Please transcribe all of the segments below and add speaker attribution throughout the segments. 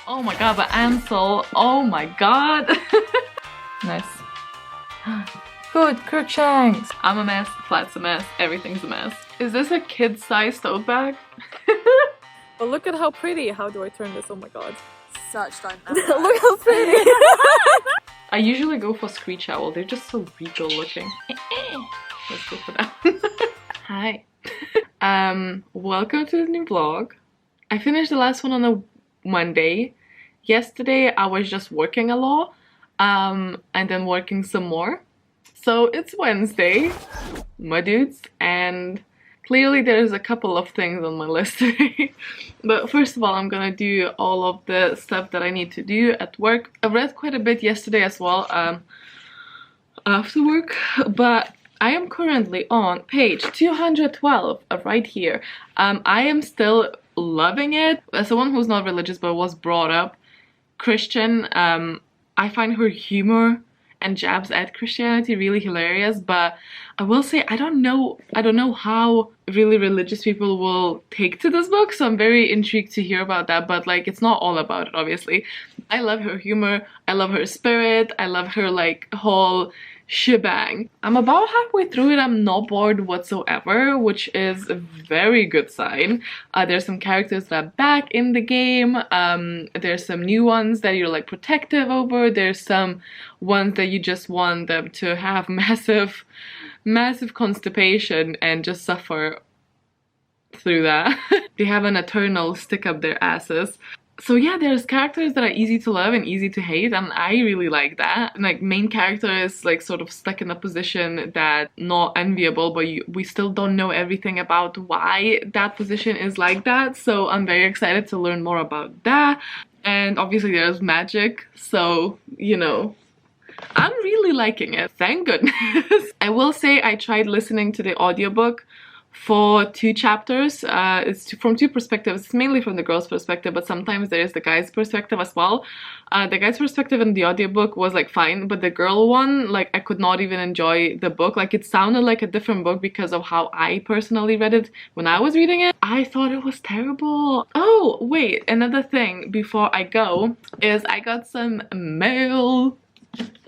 Speaker 1: Oh my god, but Ansel, oh my god. Nice. Good, Crookshanks. I'm a mess, flat's a mess, everything's a mess. Is this a kid-sized tote bag?
Speaker 2: But look at how pretty. How do I turn this? Oh my god.
Speaker 3: Such dynamic.
Speaker 2: Look how pretty.
Speaker 1: I usually go for Screech Owl. They're just so regal looking. Let's go for that. Hi. Welcome to the new vlog. I finished the last one on a Monday. Yesterday I was just working a lot, and then working some more. So it's Wednesday, my dudes, and clearly there's a couple of things on my list today. But first of all, I'm gonna do all of the stuff that I need to do at work. I read quite a bit yesterday as well, after work, but I am currently on page 212 right here. I am still loving it. As someone who's not religious but was brought up Christian, I find her humor and jabs at Christianity really hilarious, but I will say I don't know how really religious people will take to this book, so I'm very intrigued to hear about that. But like, it's not all about it, obviously. I love her humor, I love her spirit, I love her like whole shebang. I'm about halfway through it. I'm not bored whatsoever, which is a very good sign. There's some characters that are back in the game. There's some new ones that you're like protective over. There's some ones that you just want them to have massive constipation and just suffer through that. They have an eternal stick up their asses. So yeah, there's characters that are easy to love and easy to hate, and I really like that. And like, main character is like sort of stuck in a position that not enviable, but we still don't know everything about why that position is like that. So I'm very excited to learn more about that. And obviously there's magic, so you know, I'm really liking it, thank goodness. I will say I tried listening to the audiobook for 2 chapters. It's from 2 perspectives. It's mainly from the girl's perspective, but sometimes there is the guy's perspective as well. The guy's perspective in the audiobook was like fine, but the girl one, like, I could not even enjoy the book. Like, it sounded like a different book because of how I personally read it when I was reading it. I thought it was terrible. Oh wait, another thing before I go is I got some mail.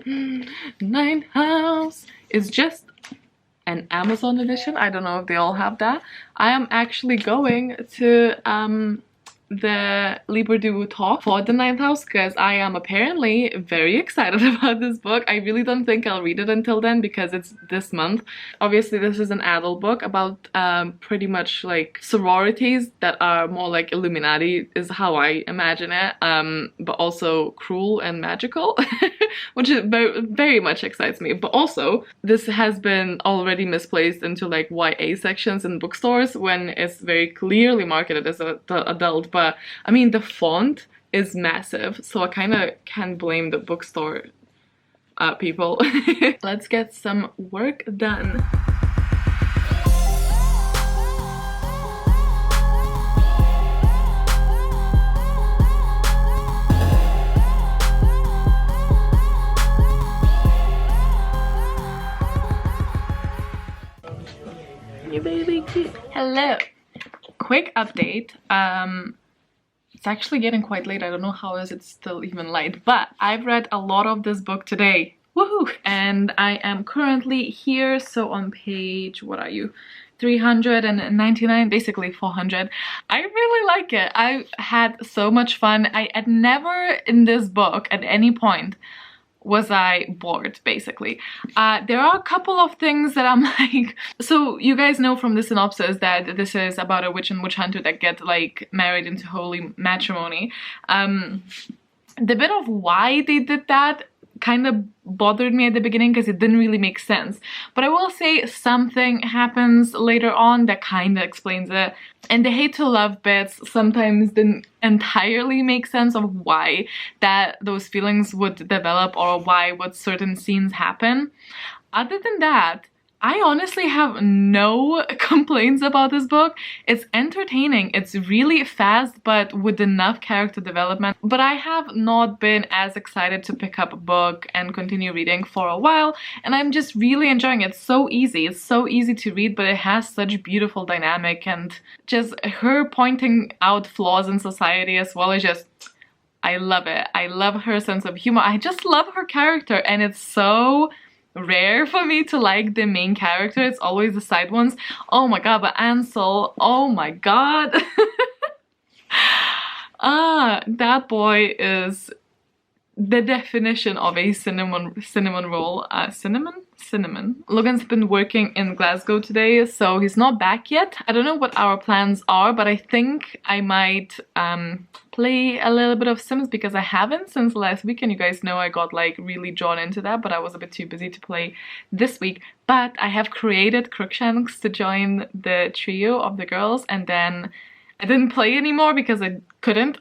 Speaker 1: 9 House is just an Amazon edition. I don't know if they all have that. I am actually going to the Libre du talk for the 9th house because I am apparently very excited about this book. I really don't think I'll read it until then because it's this month. Obviously this is an adult book about pretty much like sororities that are more like Illuminati is how I imagine it, but also cruel and magical, which is very much excites me. But also this has been already misplaced into like YA sections in bookstores when it's very clearly marketed as an adult. But I mean, the font is massive, so I kind of can't blame the bookstore people. Let's get some work done. You baby cute. Hello. Quick update. It's actually getting quite late. I don't know how is it still even light, but I've read a lot of this book today. Woohoo! And I am currently here, so on page, what are you? 399, basically 400. I really like it. I had so much fun. I had never in this book at any point was I bored, basically. There are a couple of things that I'm like... So you guys know from the synopsis that this is about a witch and witch hunter that get like married into holy matrimony. The bit of why they did that kind of bothered me at the beginning because it didn't really make sense. But I will say something happens later on that kind of explains it. And the hate to love bits sometimes didn't entirely make sense of why those feelings would develop or why would certain scenes happen. Other than that, I honestly have no complaints about this book. It's entertaining, it's really fast but with enough character development. But I have not been as excited to pick up a book and continue reading for a while, and I'm just really enjoying it. It's so easy, it's so easy to read, but it has such beautiful dynamic, and just her pointing out flaws in society as well as just... I love it. I love her sense of humor. I just love her character, and it's so rare for me to like the main character. It's always the side ones. Oh my god, but Ansel, oh my god. That boy is the definition of a cinnamon roll. Cinnamon. Logan's been working in Glasgow today, so he's not back yet. I don't know what our plans are, but I think I might play a little bit of Sims because I haven't since last week, and you guys know I got like really drawn into that, but I was a bit too busy to play this week. But I have created Crookshanks to join the trio of the girls, and then I didn't play anymore because I couldn't.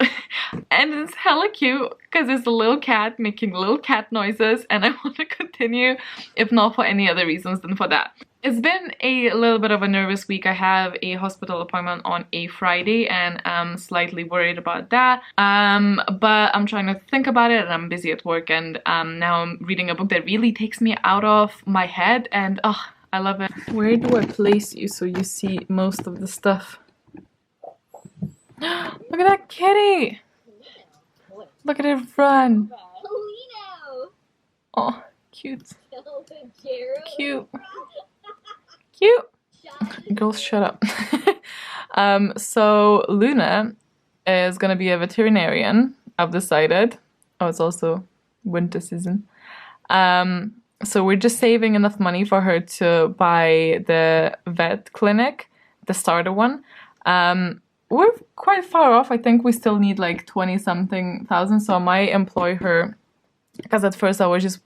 Speaker 1: And it's hella cute because it's a little cat making little cat noises, and I want to continue, if not for any other reasons than for that. It's been a little bit of a nervous week. I have a hospital appointment on a Friday, and I'm slightly worried about that. But I'm trying to think about it, and I'm busy at work, and now I'm reading a book that really takes me out of my head, and I love it. Where do I place you so you see most of the stuff? Look at that kitty! Look at it run! Oh, cute. Cute. Cute! Girls, shut up. So Luna is gonna be a veterinarian, I've decided. Oh, it's also winter season. So we're just saving enough money for her to buy the vet clinic, the starter one. We're quite far off. I think we still need like 20-something thousand, so I might employ her, because at first I was just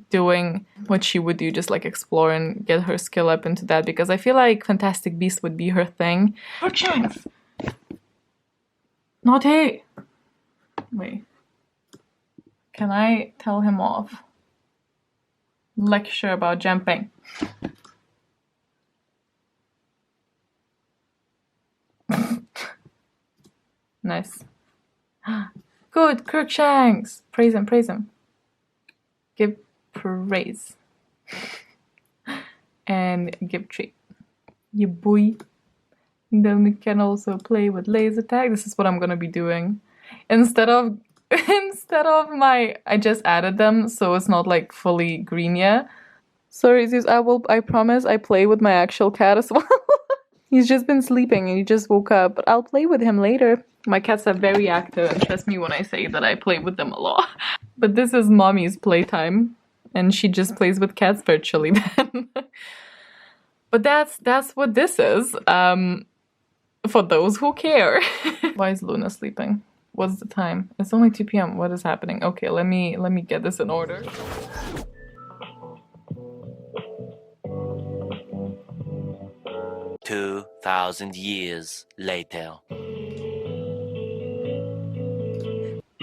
Speaker 1: doing what she would do, just like explore and get her skill up into that, because I feel like Fantastic Beasts would be her thing. Crookshanks! Naughty! Wait. Can I tell him off? Lecture about jumping. Nice. Good, Crookshanks! Praise him, praise him. Give praise. And give treat. You boy. Then we can also play with laser tag. This is what I'm gonna be doing. Instead of my, I just added them, so it's not like fully green yet. Sorry, Zeus, I promise I play with my actual cat as well. He's just been sleeping and he just woke up, but I'll play with him later. My cats are very active, and trust me when I say that I play with them a lot. But this is mommy's playtime, and she just plays with cats virtually then. But that's what this is, for those who care. Why is Luna sleeping? What's the time? It's only 2 p.m. What is happening? Okay, let me get this in order.
Speaker 3: "2,000 years later."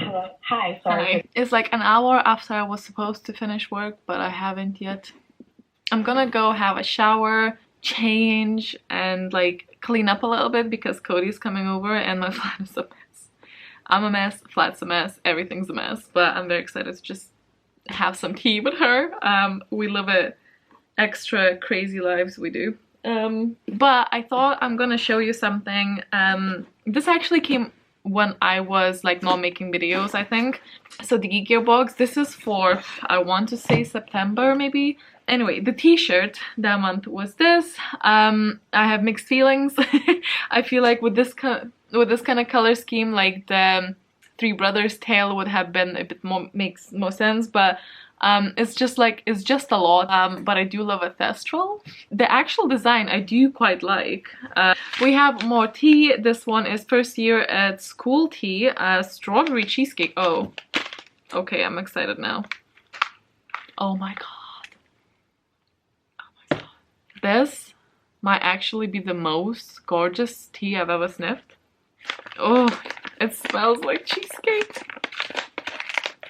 Speaker 4: Hello. Hi, sorry.
Speaker 1: Hi. It's like an hour after I was supposed to finish work, but I haven't yet. I'm gonna go have a shower, change, and like clean up a little bit because Cody's coming over and my flat is a mess. I'm a mess, flat's a mess, everything's a mess, but I'm very excited to just have some tea with her. We live it extra crazy lives we do. But I thought I'm gonna show you something. This actually came when I was like not making videos, I think. So the Geek Gear box, this is for, I want to say September maybe. Anyway, the t-shirt that month was this. I have mixed feelings. I feel like with this kind of color scheme, like the Three Brothers tale would have been a bit more, makes more sense, but it's just a lot, but I do love a Thestral. The actual design I do quite like. We have more tea. This one is first year at school tea, strawberry cheesecake. Oh, okay, I'm excited now. Oh my god. Oh my god. This might actually be the most gorgeous tea I've ever sniffed. Oh, it smells like cheesecake.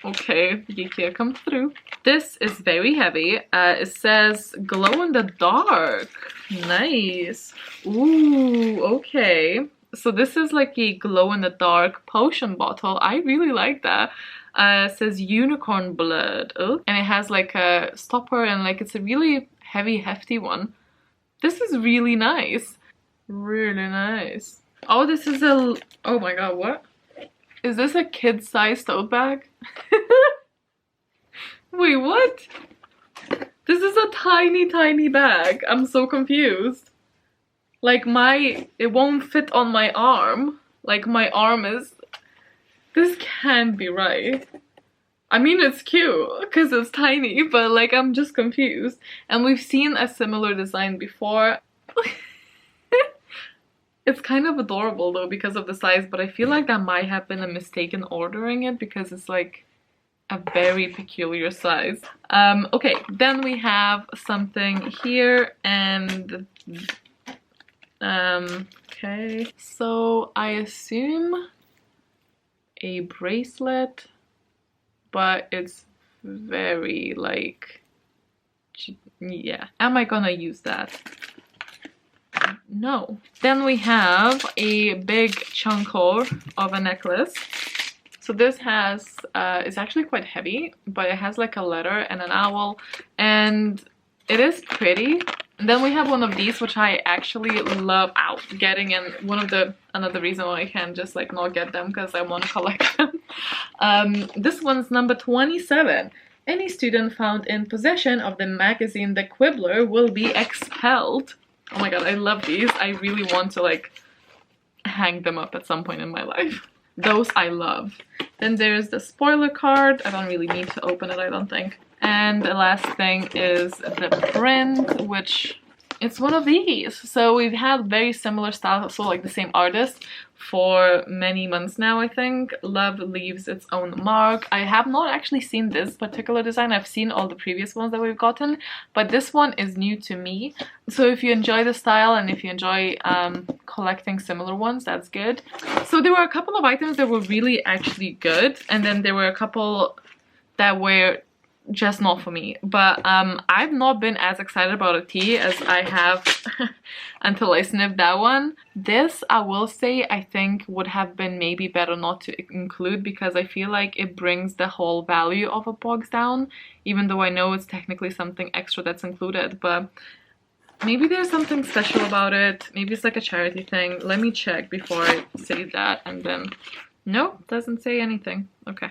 Speaker 1: Okay, GeekGear come through. This is very heavy. It says glow in the dark. Nice. Ooh, okay. So this is like a glow in the dark potion bottle. I really like that. It says unicorn blood. Oh, and it has like a stopper and like it's a really heavy, hefty one. This is really nice. Really nice. Oh, this is a... Oh my god, what? Is this a kid-sized tote bag? Wait, what? This is a tiny bag. I'm so confused. Like it won't fit on my arm. Like my arm is... This can't be right. I mean, it's cute because it's tiny, but like I'm just confused. And we've seen a similar design before. It's kind of adorable though because of the size, but I feel like that might have been a mistake in ordering it because it's like a very peculiar size. Okay, then we have something here and okay, so I assume a bracelet, but it's very like, yeah, am I gonna use that? No. Then we have a big chunko of a necklace. So this has, it's actually quite heavy, but it has like a letter and an owl, and it is pretty. And then we have one of these, which I actually love getting, and another reason why I can't just like not get them, because I want to collect them. This one's number 27. Any student found in possession of the magazine The Quibbler will be expelled. Oh my god, I love these. I really want to like hang them up at some point in my life. Those I love. Then there's the spoiler card. I don't really need to open it, I don't think. And the last thing is the print, which it's one of these. So we've had very similar styles, so like the same artist for many months now, I think. Love leaves its own mark. I have not actually seen this particular design. I've seen all the previous ones that we've gotten, but this one is new to me. So if you enjoy the style and if you enjoy collecting similar ones, that's good. So there were a couple of items that were really actually good, and then there were a couple that were just not for me. But I've not been as excited about a tea as I have until I sniffed that one. This, I will say, I think would have been maybe better not to include, because I feel like it brings the whole value of a box down, even though I know it's technically something extra that's included. But maybe there's something special about it. Maybe it's like a charity thing. Let me check before I say that, and then no, doesn't say anything. Okay.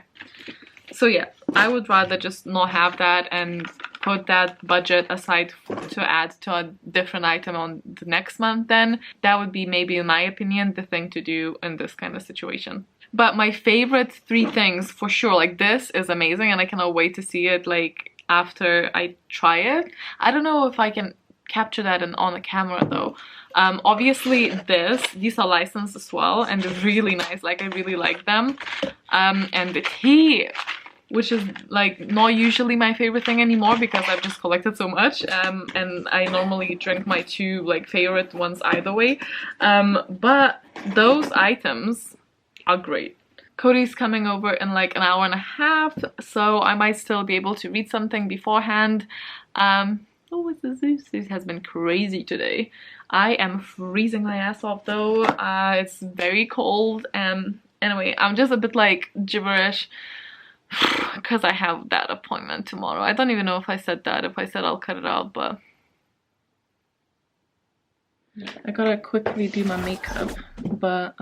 Speaker 1: So yeah, I would rather just not have that and put that budget aside to add to a different item on the next month. Then that would be, maybe in my opinion, the thing to do in this kind of situation. But my favorite 3 things for sure, like this is amazing and I cannot wait to see it like after I try it. I don't know if I can capture that on a camera though. Obviously these are licensed as well and they're really nice, like I really like them. And the tea, which is like not usually my favorite thing anymore because I've just collected so much, and I normally drink my 2 like favorite ones either way, but those items are great. Cody's coming over in like an hour and a half, so I might still be able to read something beforehand. Oh, this has been crazy today. I am freezing my ass off though. It's very cold. Anyway, I'm just a bit like gibberish because I have that appointment tomorrow. I don't even know if I said that. If I said, I'll cut it out, but I gotta quickly do my makeup. But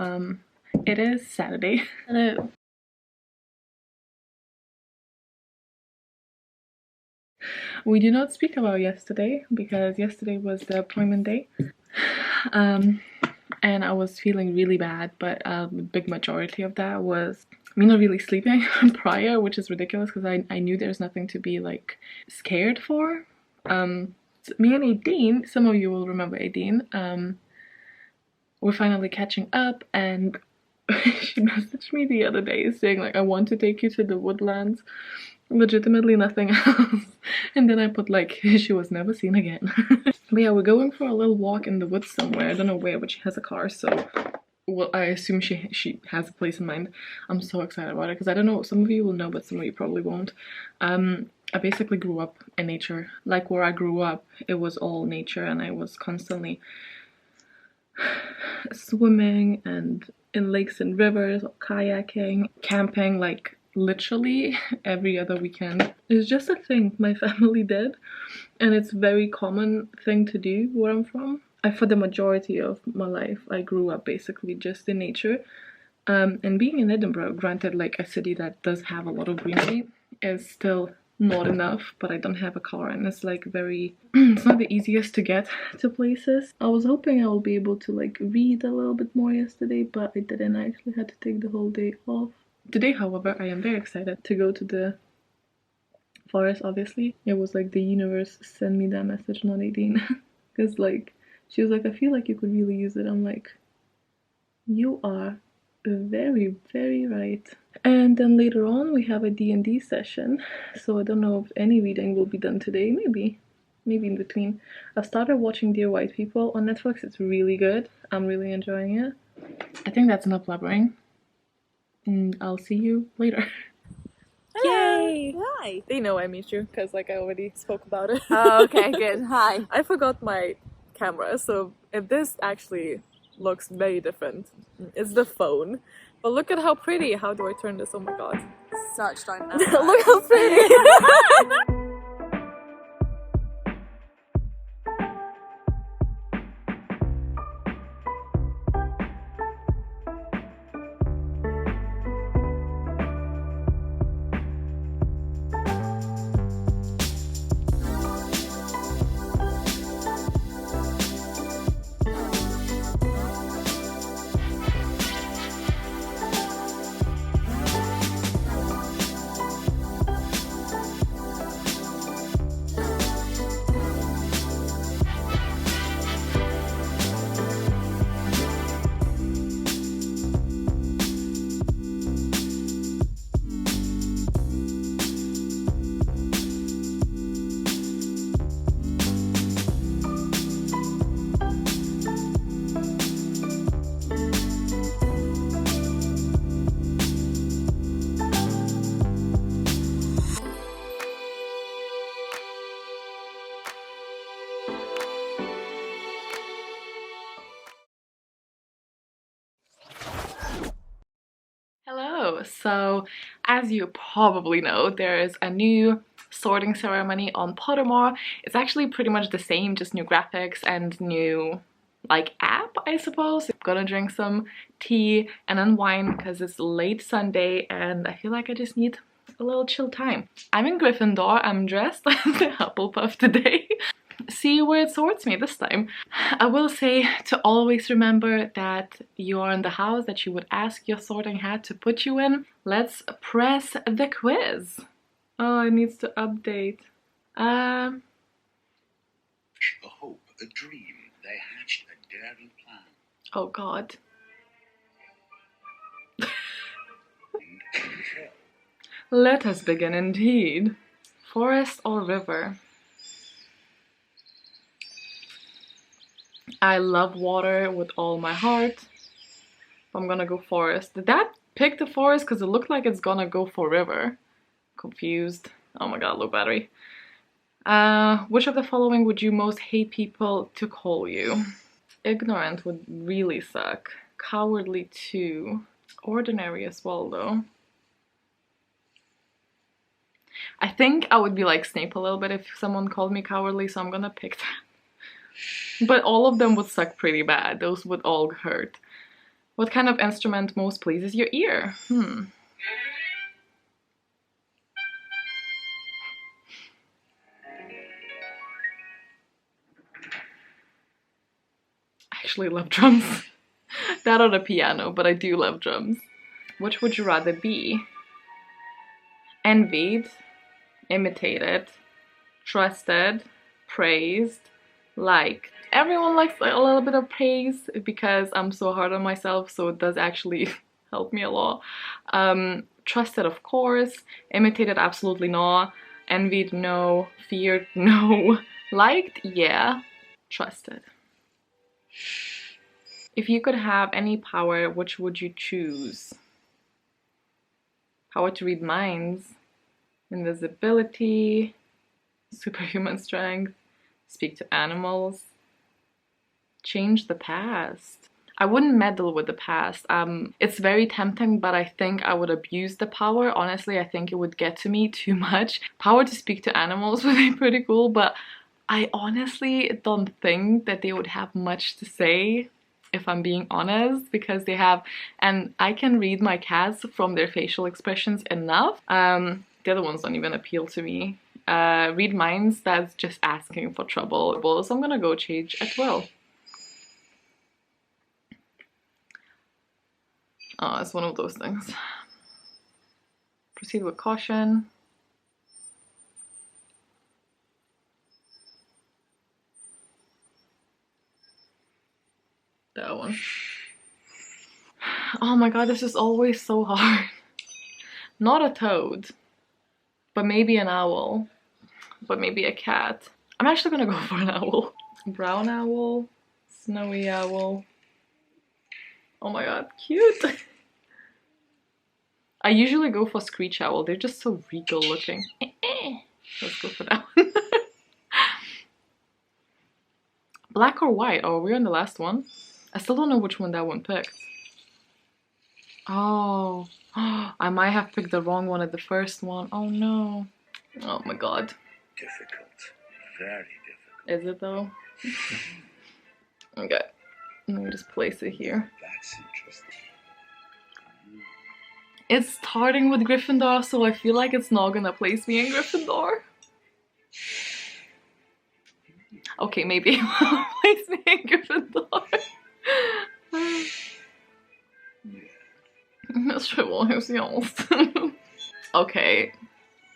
Speaker 1: it is Saturday. Hello. We do not speak about yesterday because yesterday was the appointment day. And I was feeling really bad, but a big majority of that was me not really sleeping prior, which is ridiculous because I knew there's nothing to be like scared for. Me and Aideen, some of you will remember Aideen, we're finally catching up, and she messaged me the other day saying like, I want to take you to the woodlands. Legitimately nothing else. And then I put like, she was never seen again. But yeah, we're going for a little walk in the woods somewhere. I don't know where, but she has a car, so well, I assume she has a place in mind. I'm so excited about it because I don't know, some of you will know, but some of you probably won't. I basically grew up in nature. Like where I grew up, it was all nature, and I was constantly swimming and in lakes and rivers, or kayaking, camping, like literally every other weekend. It's just a thing my family did, and it's a very common thing to do where I'm from. For the majority of my life, I grew up basically just in nature. And being in Edinburgh, granted, like a city that does have a lot of greenery, is still not enough, but I don't have a car and it's like very it's not the easiest to get to places. I was hoping I will be able to like read a little bit more yesterday, but I didn't. I actually had to take the whole day off. Today, however, I am very excited to go to the forest. Obviously, it was like the universe sent me that message, not 18, because like she was like, I feel like you could really use it. I'm like, you are very, very right. And then later on we have a D&D session, so I don't know if any reading will be done today. Maybe in between. I started watching Dear White People on Netflix. It's really good. I'm really enjoying it. I think that's enough blabbering, and I'll see you later.
Speaker 2: Yay!
Speaker 5: Hi!
Speaker 2: They know I missed you because like I already spoke about it.
Speaker 5: Oh, okay, good. Hi.
Speaker 2: I forgot my camera, so if this actually looks very different, it's the phone. But look at how pretty. How do I turn this? Oh my god.
Speaker 5: Such don't
Speaker 2: Look how pretty! Hello! So, as you probably know, there is a new sorting ceremony on Pottermore. It's actually pretty much the same, just new graphics and new, like, app, I suppose. I'm gonna drink some tea and unwind because it's late Sunday and I feel like I just need a little chill time. I'm in Gryffindor. I'm dressed as the Hufflepuff today. See where it sorts me this time. I will say to always remember that you are in the house that you would ask your sorting hat to put you in. Let's press the quiz. Oh, it needs to update.
Speaker 6: A hope, a dream, they hatched a daring plan.
Speaker 1: Oh god. Let us begin indeed. Forest or river? I love water with all my heart. I'm gonna go forest. Did that pick the forest? Because it looked like it's gonna go for river. Confused. Oh my god, low battery. Which of the following would you most hate people to call you? Ignorant would really suck. Cowardly too. Ordinary as well though. I think I would be like Snape a little bit if someone called me cowardly, so I'm gonna pick that. But all of them would suck pretty bad. Those would all hurt. What kind of instrument most pleases your ear? I actually love drums. That or the piano, but I do love drums. Which would you rather be? Envied, imitated, trusted, praised, liked. Everyone likes a little bit of praise because I'm so hard on myself, so it does actually help me a lot. Trusted, of course. Imitated, absolutely not. Envied, no. Feared, no. Liked, yeah. Trusted. If you could have any power, which would you choose? Power to read minds. Invisibility. Superhuman strength. Speak to animals. Change the past. I wouldn't meddle with the past. It's very tempting, but I think I would abuse the power. Honestly, I think it would get to me too much. Power to speak to animals would be pretty cool, but I honestly don't think that they would have much to say.
Speaker 2: if I'm being honest, because they have, and I can read my cats from their facial expressions enough. The other ones don't even appeal to me. Read minds, that's just asking for trouble. So I'm gonna go change at will. Oh, it's one of those things. Proceed with caution. That one. Oh my god, this is always so hard. Not a toad, but maybe an owl, but maybe a cat. I'm actually gonna go for an owl. Brown owl, snowy owl. Oh my god, cute. I usually go for screech owl. They're just so regal looking. Let's go for that one. Black or white? Oh, we're on the last one. I still don't know which one that one picked. Oh, I might have picked the wrong one at the first one. Oh no. Oh my god.
Speaker 6: Difficult. Very difficult.
Speaker 2: Is it though? Okay. Let me just place it here.
Speaker 6: That's interesting.
Speaker 2: It's starting with Gryffindor, so I feel like it's not gonna place me in Gryffindor. Okay, maybe it will place me in Gryffindor. Let's try one who's else. Okay.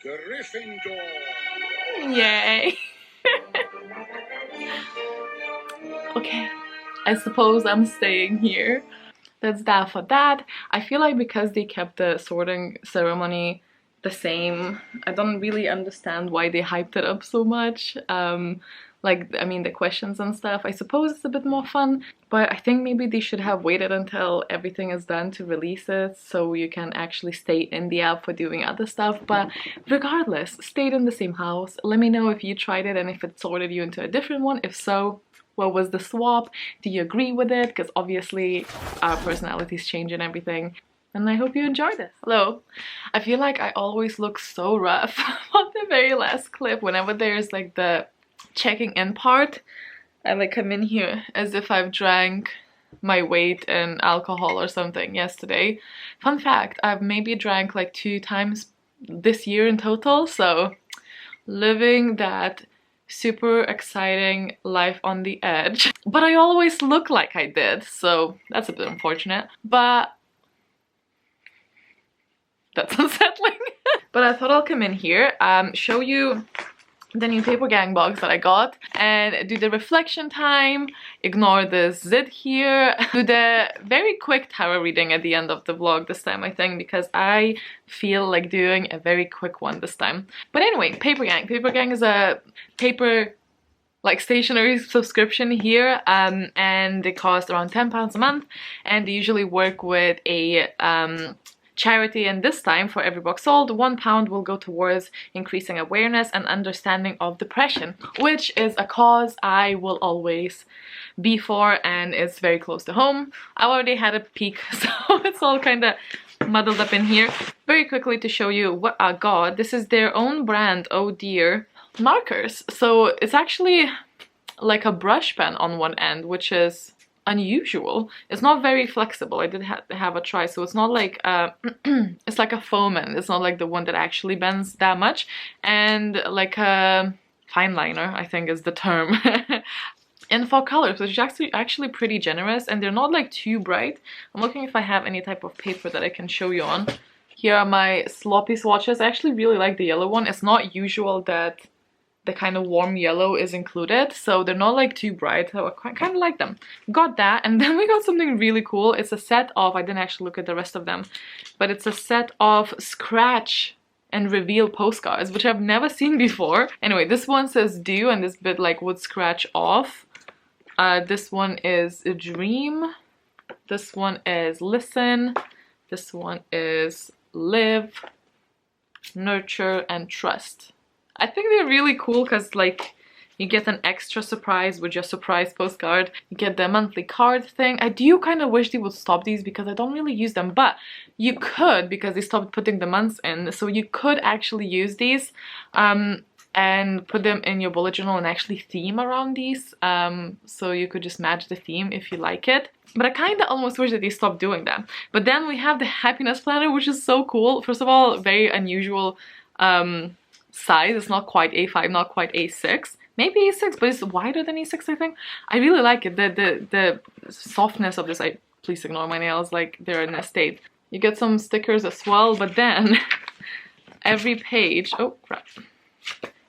Speaker 6: Gryffindor.
Speaker 2: Yay. Okay. I suppose I'm staying here. That's that for that. I feel like because they kept the sorting ceremony the same, I don't really understand why they hyped it up so much. Like, I mean, the questions and stuff, I suppose it's a bit more fun, but I think maybe they should have waited until everything is done to release it so you can actually stay in the app for doing other stuff. But regardless, stayed in the same house. Let me know if you tried it and if it sorted you into a different one. If so, what was the swap? Do you agree with it? Because obviously our personalities change and everything. And I hope you enjoyed this. Hello. I feel like I always look so rough on the very last clip. Whenever there's like the checking in part, I like come in here as if I've drank my weight in alcohol or something yesterday. Fun fact, I've maybe drank like 2 times this year in total, so living that super exciting life on the edge. But I always look like I did, so that's a bit unfortunate. But that's unsettling. But I thought I'll come in here, show you the new Papergang box that I got and do the reflection time, ignore the zit here, do the very quick tarot reading at the end of the vlog this time, I think, because I feel like doing a very quick one this time. But anyway, Papergang. Papergang is a paper like stationery subscription here, and they cost around £10 a month, and they usually work with a charity, and this time for every box sold, £1 will go towards increasing awareness and understanding of depression, which is a cause I will always be for, and it's very close to home. I already had a peek, so it's all kind of muddled up in here. Very quickly to show you what I got. This is their own brand, Oh Dear, markers. So it's actually like a brush pen on one end, which is unusual. It's not very flexible. I did have a try, so it's not like it's like a foam end. It's not like the one that actually bends that much, and like a fine liner, I think is the term. And for colors, which is actually pretty generous, and they're not like too bright. I'm looking if I have any type of paper that I can show you on. Here are my sloppy swatches. I actually really like the yellow one. It's not usual that the kind of warm yellow is included, so they're not like too bright, so I kind of like them. Got that, and then we got something really cool. It's a set of, I didn't actually look at the rest of them, but it's a set of scratch and reveal postcards, which I've never seen before. Anyway, this one says do, and this bit like would scratch off. This one is a dream. This one is listen. This one is live, nurture, and trust. I think they're really cool because like you get an extra surprise with your surprise postcard. You get the monthly card thing. I do kind of wish they would stop these because I don't really use them, but you could, because they stopped putting the months in, so you could actually use these. and put them in your bullet journal and actually theme around these, so you could just match the theme if you like it. But I kind of almost wish that they stopped doing that. But then we have the happiness planner, which is so cool. First of all, very unusual size. It's not quite A5, not quite A6. Maybe A6, but it's wider than A6, I think. I really like it. The softness of this. Please ignore my nails, like they're in a state. You get some stickers as well, but then every page, oh crap.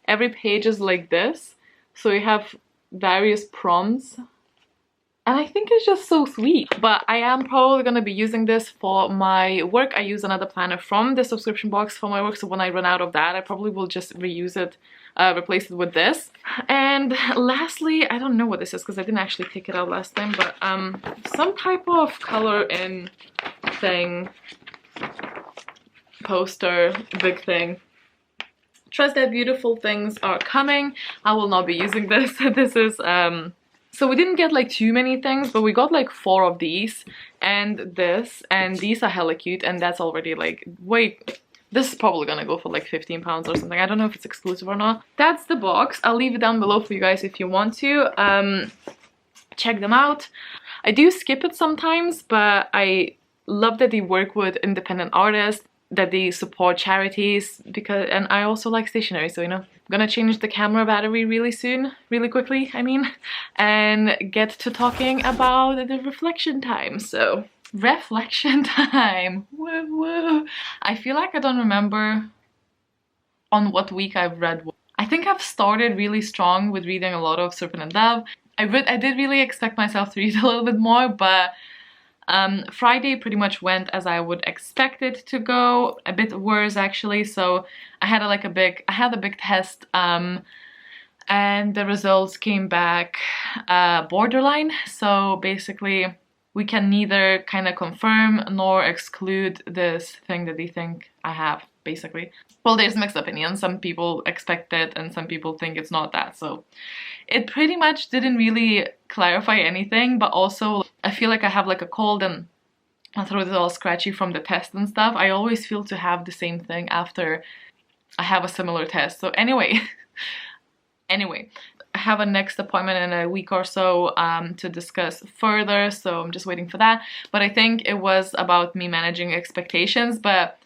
Speaker 2: Every page is like this. So you have various prompts. And I think it's just so sweet. But I am probably going to be using this for my work. I use another planner from the subscription box for my work. So when I run out of that, I probably will just reuse it, replace it with this. And lastly, I don't know what this is because I didn't actually pick it out last time. But some type of color in thing, poster, big thing. Trust that beautiful things are coming. I will not be using this. This is so we didn't get like too many things, but we got like 4 of these and this, and these are hella cute, and that's already like, wait, this is probably gonna go for like 15 pounds or something. I don't know if it's exclusive or not. That's the box. I'll leave it down below for you guys if you want to check them out. I do skip it sometimes, but I love that they work with independent artists, that they support charities, because, and I also like stationery, so you know, I'm gonna change the camera battery really soon, really quickly, I mean, and get to talking about the reflection time. So reflection time, woo woo. I feel like I don't remember on what week I've read what. I think I've started really strong with reading a lot of Serpent and Dove. I did really expect myself to read a little bit more, but Friday pretty much went as I would expect it to go, a bit worse actually. So I had a big test, and the results came back borderline. So basically we can neither kind of confirm nor exclude this thing that they think I have, basically. Well, there's mixed opinions. Some people expect it and some people think it's not that. So it pretty much didn't really clarify anything, but also I feel like I have like a cold and my throat is all scratchy from the test and stuff. I always feel to have the same thing after I have a similar test. So anyway, I have a next appointment in a week or so to discuss further, so I'm just waiting for that. But I think it was about me managing expectations, but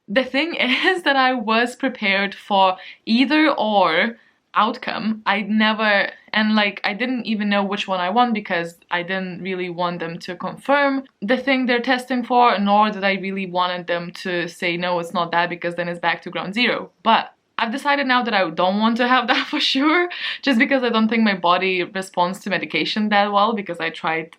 Speaker 2: the thing is that I was prepared for either or outcome. I didn't even know which one I want because I didn't really want them to confirm the thing they're testing for, nor did I really wanted them to say no, it's not that, because then it's back to ground zero. But I've decided now that I don't want to have that for sure, just because I don't think my body responds to medication that well, because I tried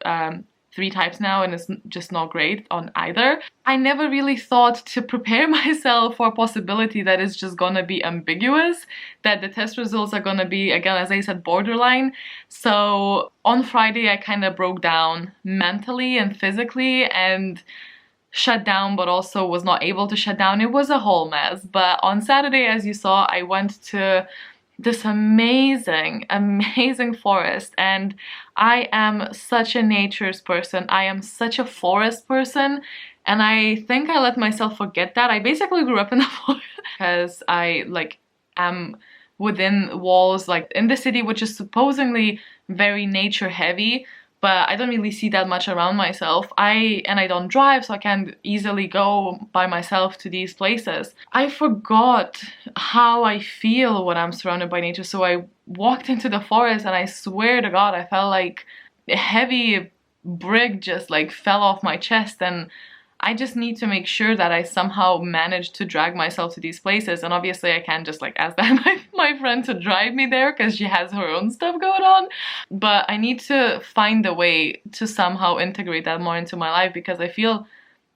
Speaker 2: 3 types now and it's just not great on either. I never really thought to prepare myself for a possibility that it's just gonna be ambiguous, that the test results are gonna be, again, as I said, borderline. So on Friday I kind of broke down mentally and physically and shut down, but also was not able to shut down. It was a whole mess. But on Saturday, as you saw, I went to this amazing forest, and I am such a nature's person. I am such a forest person, and I think I let myself forget that. I basically grew up in the forest because I am within walls, like in the city, which is supposedly very nature heavy, but I don't really see that much around myself. I don't drive, so I can't easily go by myself to these places. I forgot how I feel when I'm surrounded by nature, so I walked into the forest and I swear to God, I felt like a heavy brick just like fell off my chest, and I just need to make sure that I somehow manage to drag myself to these places. And obviously I can't just like ask my friend to drive me there because she has her own stuff going on. But I need to find a way to somehow integrate that more into my life, because I feel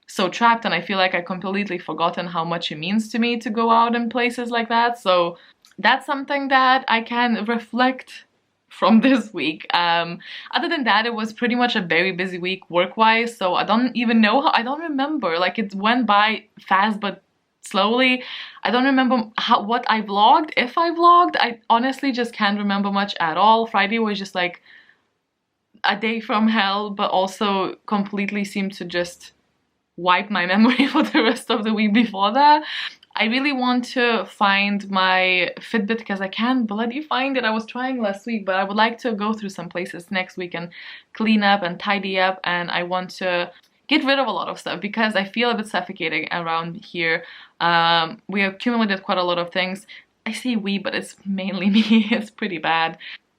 Speaker 2: so trapped and I feel like I've completely forgotten how much it means to me to go out in places like that. So that's something that I can reflect from this week. Other than that, it was pretty much a very busy week work-wise, so I don't even know how, I don't remember, like it went by fast but slowly. I don't remember what I vlogged, if I vlogged. I honestly just can't remember much at all. Friday was just like a day from hell, but also completely seemed to just wipe my memory for the rest of the week before that. I really want to find my Fitbit because I can't bloody find it. I was trying last week, but I would like to go through some places next week and clean up and tidy up, and I want to get rid of a lot of stuff because I feel a bit suffocating around here. We accumulated quite a lot of things. I say we, but it's mainly me. It's pretty bad.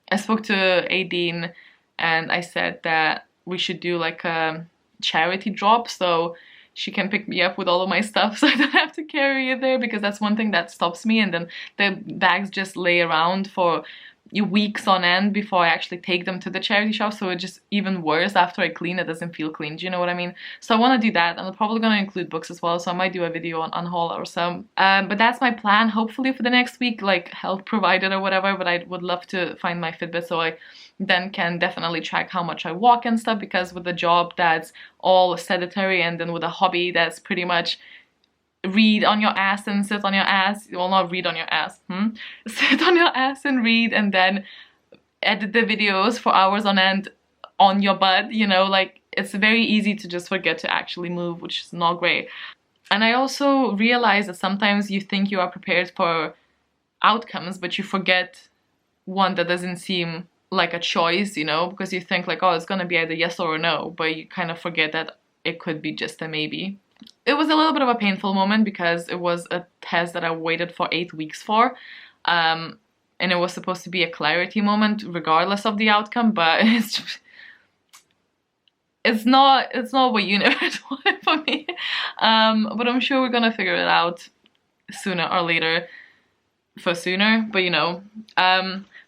Speaker 2: I spoke to Aideen and I said that we should do like a charity drop so she can pick me up with all of my stuff so I don't have to carry it there, because that's one thing that stops me, and then the bags just lay around for weeks on end before I actually take them to the charity shop, so it's just even worse after I clean. It doesn't feel clean, do you know what I mean? So I want to do that, and I'm probably going to include books as well, so I might do a video on haul or so. But that's my plan, hopefully for the next week, like health provided or whatever, but I would love to find my Fitbit so I then can definitely track how much I walk and stuff, because with a job that's all sedentary and then with a hobby that's pretty much read on your ass and sit on your ass, well, not read on your ass, sit on your ass and read and then edit the videos for hours on end on your butt, you know, like it's very easy to just forget to actually move, which is not great. And I also realize that sometimes you think you are prepared for outcomes, but you forget one that doesn't seem like a choice, you know, because you think like, oh, it's gonna be either yes or no, but you kind of forget that it could be just a maybe. It was a little bit of a painful moment because it was a test that I waited for 8 weeks for, and it was supposed to be a clarity moment regardless of the outcome, but it's not what universe wanted for me. But I'm sure we're gonna figure it out sooner or later. For sooner, but you know.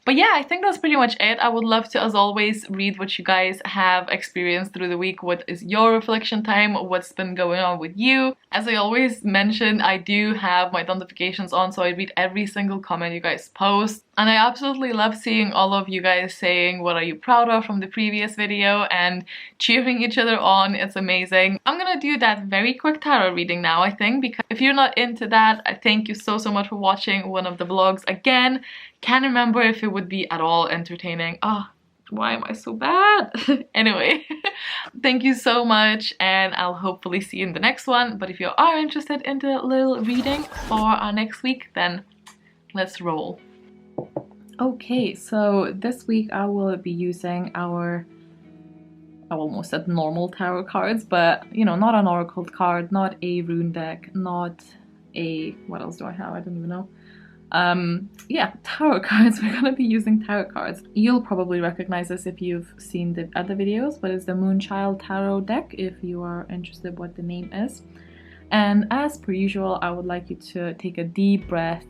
Speaker 2: But yeah, I think that's pretty much it. I would love to, as always, read what you guys have experienced through the week. What is your reflection time? What's been going on with you? As I always mention, I do have my notifications on, so I read every single comment you guys post. And I absolutely love seeing all of you guys saying what are you proud of from the previous video and cheering each other on. It's amazing. I'm gonna do that very quick tarot reading now, I think, because if you're not into that, I thank you so much for watching one of the vlogs again. Can't remember if it would be at all entertaining. Oh, why am I so bad? Anyway, thank you so much, and I'll hopefully see you in the next one. But if you are interested in the little reading for our next week, then let's roll. Okay, so this week I will be using I almost said normal tarot cards, but you know, not an oracle card, not a rune deck, not a, what else do I have? I don't even know. Yeah, tarot cards. We're gonna be using tarot cards. You'll probably recognize this if you've seen the other videos, but it's the Moonchild Tarot deck if you are interested what the name is. And as per usual, I would like you to take a deep breath,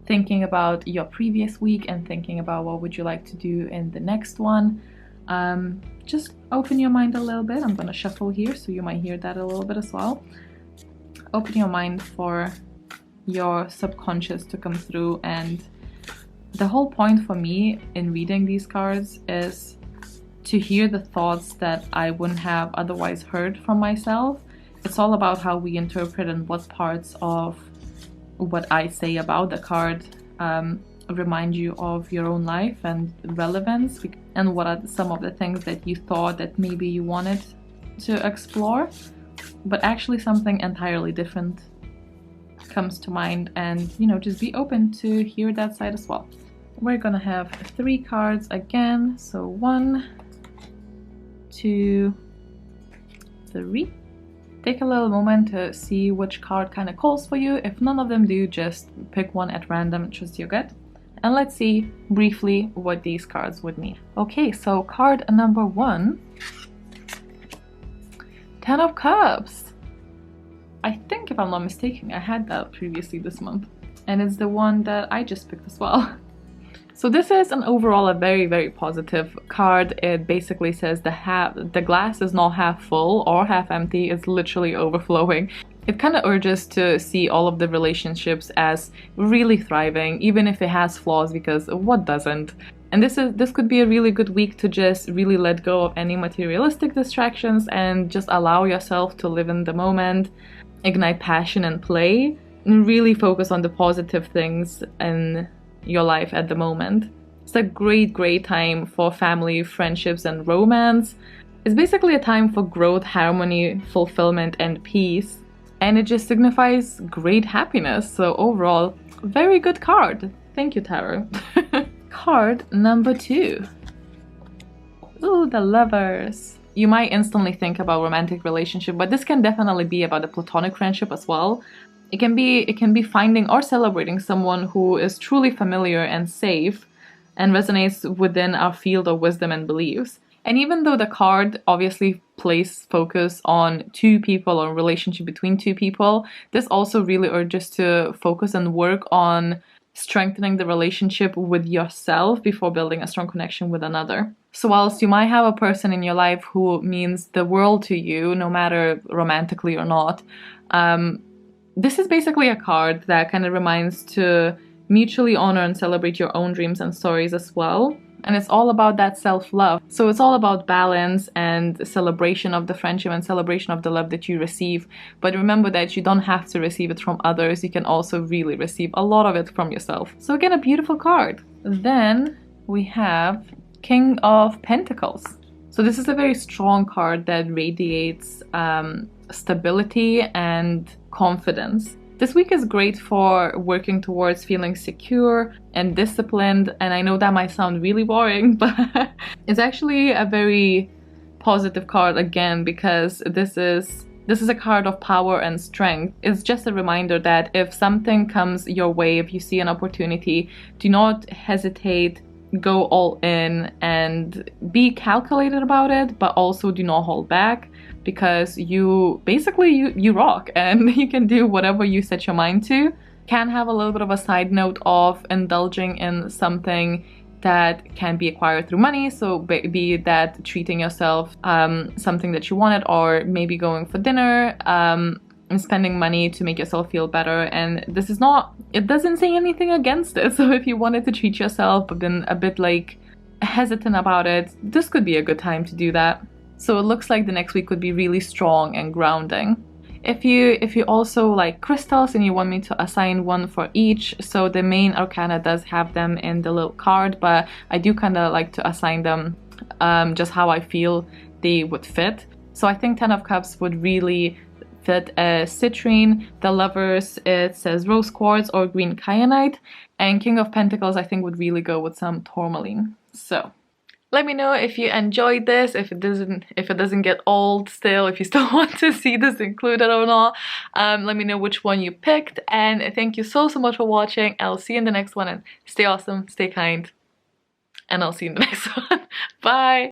Speaker 2: thinking about your previous week and thinking about what would you like to do in the next one. Just open your mind a little bit. I'm gonna shuffle here, so you might hear that a little bit as well. Open your mind for your subconscious to come through, and the whole point for me in reading these cards is to hear the thoughts that I wouldn't have otherwise heard from myself. It's all about how we interpret and what parts of what I say about the card remind you of your own life and relevance, and what are some of the things that you thought that maybe you wanted to explore, but actually something entirely different comes to mind, and you know, just be open to hear that side as well. We're gonna have 3 cards again, so 1, 2, 3. Take a little moment to see which card kind of calls for you. If none of them do, just pick one at random and trust your gut. And let's see briefly what these cards would mean. Okay, so card number 1, 10 of Cups. I think, if I'm not mistaken, I had that previously this month, and it's the one that I just picked as well. So this is overall a very positive card. It basically says the glass is not half full or half empty, it's literally overflowing. It kind of urges to see all of the relationships as really thriving, even if it has flaws, because what doesn't? And this could be a really good week to just really let go of any materialistic distractions and just allow yourself to live in the moment, ignite passion and play, and really focus on the positive things in your life at the moment. It's a great time for family, friendships, and romance. It's basically a time for growth, harmony, fulfillment, and peace. and it just signifies great happiness. So overall, very good card. Thank you, Tarot. Card number 2. Ooh, the Lovers. You might instantly think about romantic relationship, but this can definitely be about a platonic friendship as well. It can be finding or celebrating someone who is truly familiar and safe and resonates within our field of wisdom and beliefs. And even though the card obviously places focus on two people or relationship between two people, this also really urges to focus and work on strengthening the relationship with yourself before building a strong connection with another. So whilst you might have a person in your life who means the world to you, no matter romantically or not, this is basically a card that kind of reminds to mutually honor and celebrate your own dreams and stories as well. And it's all about that self-love. So it's all about balance and celebration of the friendship and celebration of the love that you receive. But remember that you don't have to receive it from others. You can also really receive a lot of it from yourself. So again, a beautiful card. Then we have King of Pentacles. So this is a very strong card that radiates stability and confidence. This week is great for working towards feeling secure and disciplined, and I know that might sound really boring, but it's actually a very positive card again, because this is a card of power and strength. It's just a reminder that if something comes your way, if you see an opportunity, do not hesitate, go all in and be calculated about it, but also do not hold back, because you rock and you can do whatever you set your mind to. Can have a little bit of a side note of indulging in something that can be acquired through money, so be that treating yourself something that you wanted, or maybe going for dinner and spending money to make yourself feel better. And this is not, it doesn't say anything against it, so if you wanted to treat yourself but been a bit like hesitant about it, this could be a good time to do that. So it looks like the next week could be really strong and grounding. If you also like crystals and you want me to assign one for each, so the main arcana does have them in the little card, but I do kind of like to assign them just how I feel they would fit. So I think 10 of Cups would really fit as citrine. The Lovers, it says rose quartz or green kyanite, and King of Pentacles I think would really go with some tourmaline. So let me know if you enjoyed this, if it doesn't get old still, if you still want to see this included or not. Let me know which one you picked, and thank you so much for watching. I'll see you in the next one, and stay awesome, stay kind, and I'll see you in the next one. Bye!